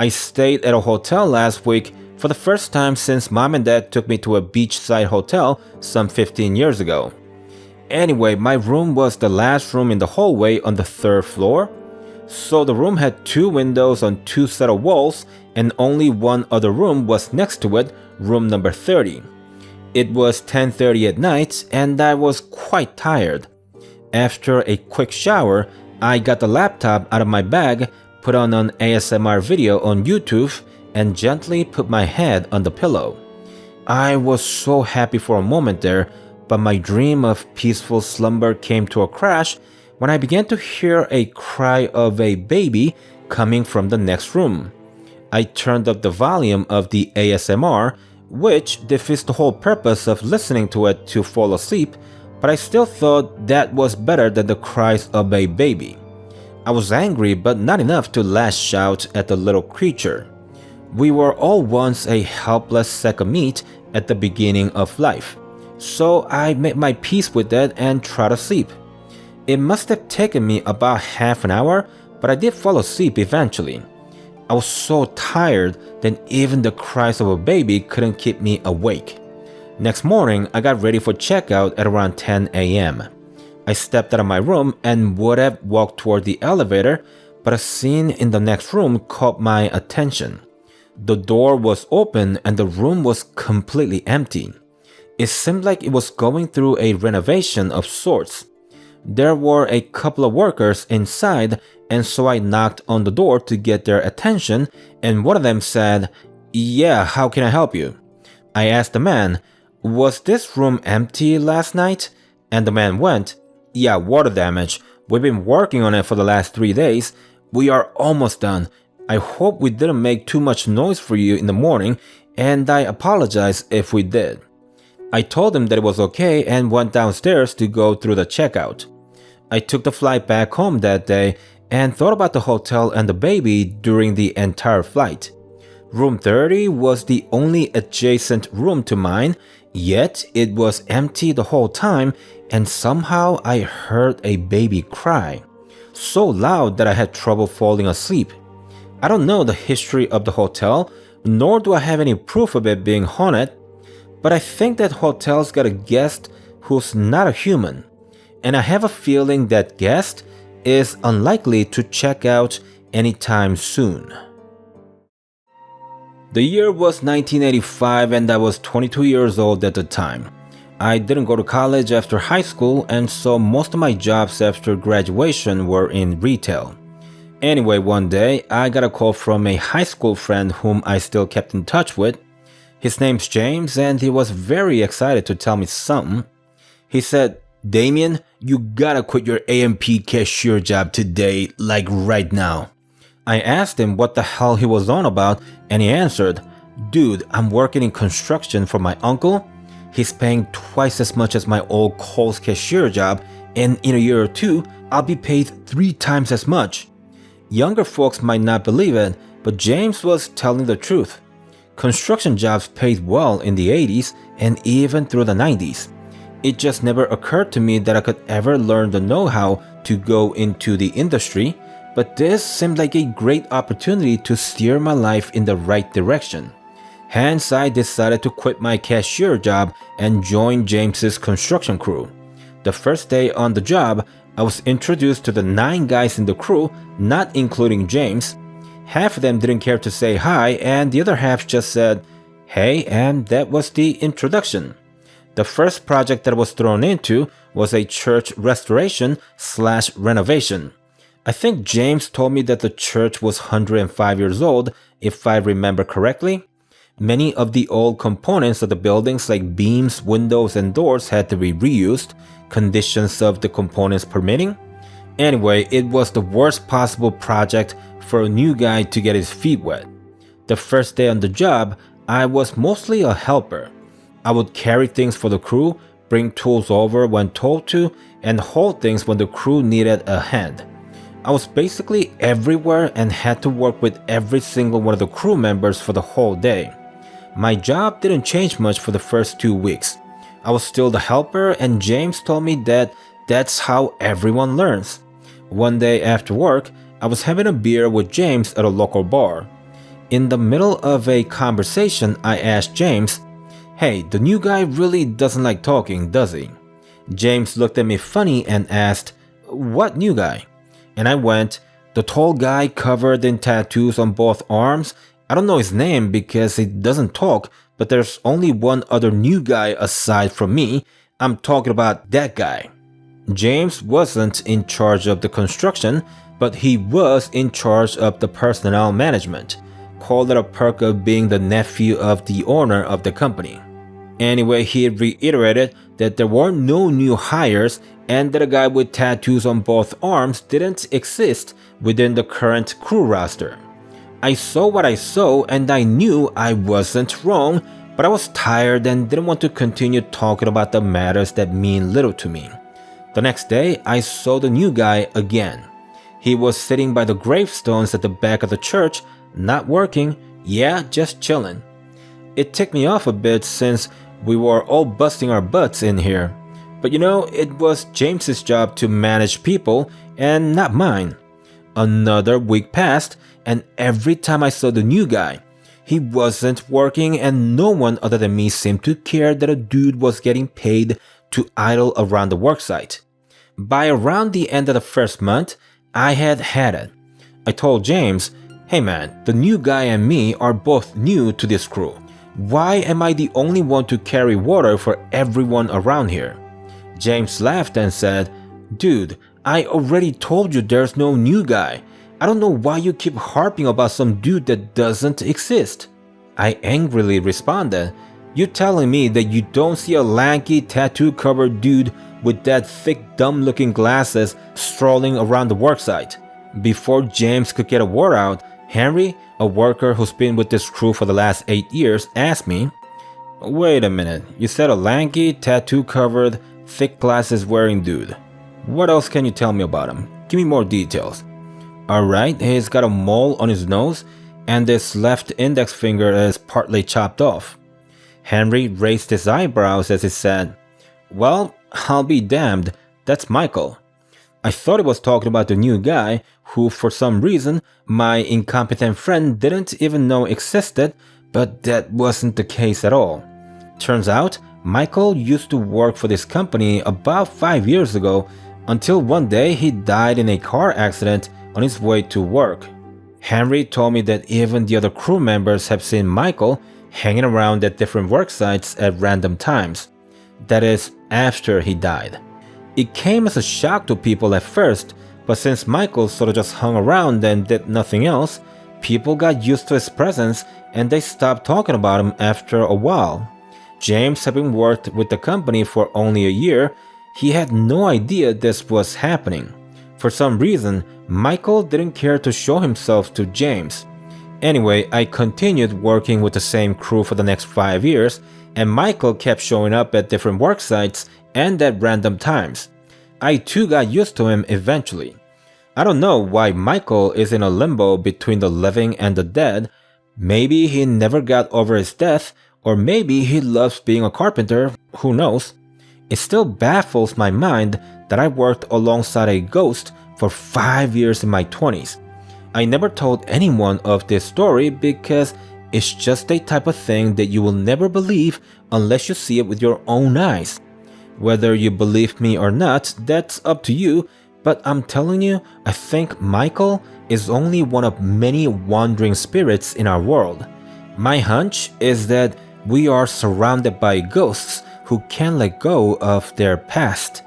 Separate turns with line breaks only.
I stayed at a hotel last week for the first time since mom and dad took me to a beachside hotel some 15 years ago. Anyway, my room was the last room in the hallway on the 3rd floor. So the room had 2 windows on 2 set of walls, and only one other room was next to it, room number 30. It was 10:30 at night and I was quite tired. After a quick shower, I got the laptop out of my bag, put on an ASMR video on YouTube, and gently put my head on the pillow. I was so happy for a moment there, but my dream of peaceful slumber came to a crash when I began to hear a cry of a baby coming from the next room. I turned up the volume of the ASMR, which defeats the whole purpose of listening to it to fall asleep, but I still thought that was better than the cries of a baby. I was angry, but not enough to lash out at the little creature. We were all once a helpless sack of meat at the beginning of life, so I made my peace with it and tried to sleep. It must have taken me about half an hour, but I did fall asleep eventually. I was so tired that even the cries of a baby couldn't keep me awake. Next morning, I got ready for checkout at around 10 a.m. I stepped out of my room and would have walked toward the elevator, but a scene in the next room caught my attention. The door was open and the room was completely empty. It seemed like it was going through a renovation of sorts. There were a couple of workers inside, and so I knocked on the door to get their attention, and one of them said, "Yeah, how can I help you?" I asked the man, "Was this room empty last night?" And the man went, "Yeah, water damage. We've been working on it for the last 3 days. We are almost done. I hope we didn't make too much noise for you in the morning, and I apologize if we did." I told him that it was okay and went downstairs to go through the checkout. I took the flight back home that day and thought about the hotel and the baby during the entire flight. Room 30 was the only adjacent room to mine, yet it was empty the whole time, and somehow I heard a baby cry, so loud that I had trouble falling asleep. I don't know the history of the hotel, nor do I have any proof of it being haunted, but I think that hotel's got a guest who's not a human, and I have a feeling that guest is unlikely to check out anytime soon. The year was 1985 and I was 22 years old at the time. I didn't go to college after high school, and so most of my jobs after graduation were in retail. Anyway, one day I got a call from a high school friend whom I still kept in touch with. His name's James, and he was very excited to tell me something. He said, "Damien, you gotta quit your A&P cashier job today, like right now." I asked him what the hell he was on about, and he answered, "Dude, I'm working in construction for my uncle. He's paying twice as much as my old Kohl's cashier job, and in a year or 2, I'll be paid 3 times as much." Younger folks might not believe it, but James was telling the truth. Construction jobs paid well in the 80s and even through the 90s. It just never occurred to me that I could ever learn the know-how to go into the industry, but this seemed like a great opportunity to steer my life in the right direction. Hence, I decided to quit my cashier job and join James's construction crew. The first day on the job, I was introduced to the 9 guys in the crew, not including James. Half of them didn't care to say hi, and the other half just said, "Hey," and that was the introduction. The first project that I was thrown into was a church restoration/renovation. I think James told me that the church was 105 years old, if I remember correctly. Many of the old components of the buildings like beams, windows, and doors had to be reused, conditions of the components permitting. Anyway, it was the worst possible project for a new guy to get his feet wet. The first day on the job, I was mostly a helper. I would carry things for the crew, bring tools over when told to, and hold things when the crew needed a hand. I was basically everywhere and had to work with every single one of the crew members for the whole day. My job didn't change much for the first 2 weeks. I was still the helper, and James told me that that's how everyone learns. One day after work, I was having a beer with James at a local bar. In the middle of a conversation, I asked James, "Hey, the new guy really doesn't like talking, does he?" James looked at me funny and asked, "What new guy?" And I went, "The tall guy covered in tattoos on both arms. I don't know his name because he doesn't talk, but there's only one other new guy aside from me. I'm talking about that guy." James wasn't in charge of the construction, but he was in charge of the personnel management. Called it a perk of being the nephew of the owner of the company. Anyway, he reiterated that there were no new hires and that a guy with tattoos on both arms didn't exist within the current crew roster. I saw what I saw and I knew I wasn't wrong, but I was tired and didn't want to continue talking about the matters that mean little to me. The next day, I saw the new guy again. He was sitting by the gravestones at the back of the church, not working, just chilling. It ticked me off a bit since we were all busting our butts in here. But it was James's job to manage people and not mine. Another week passed, and every time I saw the new guy, he wasn't working and no one other than me seemed to care that a dude was getting paid to idle around the worksite. By around the end of the first month, I had it. I told James, "Hey man, the new guy and me are both new to this crew. Why am I the only one to carry water for everyone around here?" James laughed and said, "Dude, I already told you there's no new guy. I don't know why you keep harping about some dude that doesn't exist." I angrily responded, "You telling me that you don't see a lanky, tattoo-covered dude with that thick, dumb-looking glasses strolling around the worksite?" Before James could get a word out, Henry, a worker who's been with this crew for the last 8 years, asked me, "Wait a minute, you said a lanky, tattoo-covered, thick glasses-wearing dude. What else can you tell me about him? Give me more details." "Alright, he's got a mole on his nose, and his left index finger is partly chopped off." Henry raised his eyebrows as he said, "Well, I'll be damned, that's Michael." I thought he was talking about the new guy, who for some reason my incompetent friend didn't even know existed, but that wasn't the case at all. Turns out, Michael used to work for this company about 5 years ago, until one day he died in a car accident on his way to work. Henry told me that even the other crew members have seen Michael hanging around at different work sites at random times. That is, after he died. It came as a shock to people at first, but since Michael sort of just hung around and did nothing else, people got used to his presence and they stopped talking about him after a while. James, having worked with the company for only a year, he had no idea this was happening. For some reason, Michael didn't care to show himself to James. Anyway, I continued working with the same crew for the next 5 years, and Michael kept showing up at different work sites and at random times. I too got used to him eventually. I don't know why Michael is in a limbo between the living and the dead. Maybe he never got over his death, or maybe he loves being a carpenter, who knows. It still baffles my mind that I worked alongside a ghost for 5 years in my 20s. I never told anyone of this story because it's just a type of thing that you will never believe unless you see it with your own eyes. Whether you believe me or not, that's up to you, but I'm telling you, I think Michael is only one of many wandering spirits in our world. My hunch is that we are surrounded by ghosts who can't let go of their past.